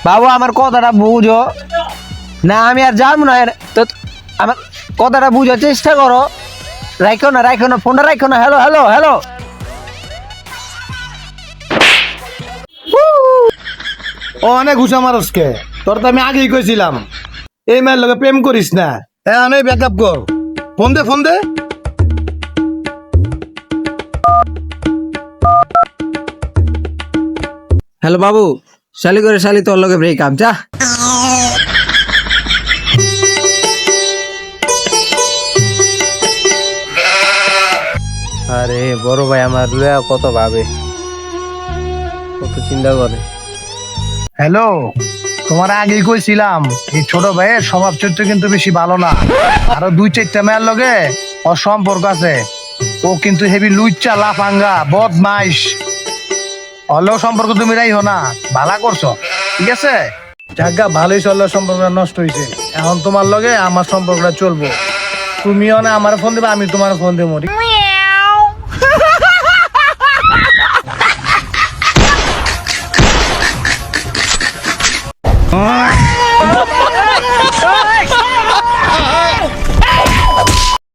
বাবু আমার কথাটা বুঝো না, আমি আর জানবো না। তো আমার কথাটা বুঝার চেষ্টা করো। রাখো না ফোনটা রাখো না। Hello hello hello. ও অনেক ঘুষা মানুষকে, তোর তো আমি আগেই কইছিলাম এই মেয়ের লগে প্রেম করিস না। হ্যাঁ অনেক ব্যাকআপ কর। ফোন দে। হ্যালো বাবু, শালি করে শালি তোর লগে ব্রেক আপ যা। আরে বড় ভাই আমার লয়া কত ভাবে, কত চিন্তা করে। হ্যালো, তোমার আগেই কইছিলাম এই ছোট ভাইয়ের স্বভাব চরিত্র কিন্তু বেশি ভালো না। আরো 2-4টা মেয়ের লগে ওর সম্পর্ক আছে। ও কিন্তু হেভি লুইচা লাফাঙ্গা বদমাইশ। হলেও সম্পর্ক তুমি রাইও না, ভালা করছো ঠিক আছে। জাগা ভালোই চললো, সম্পর্কটা নষ্ট হয়েছে। এখন তোমার লগে আমার সম্পর্কটা চলবো। তুমিও না আমার ফোন দেবে, আমি তোমার ফোন দেবো।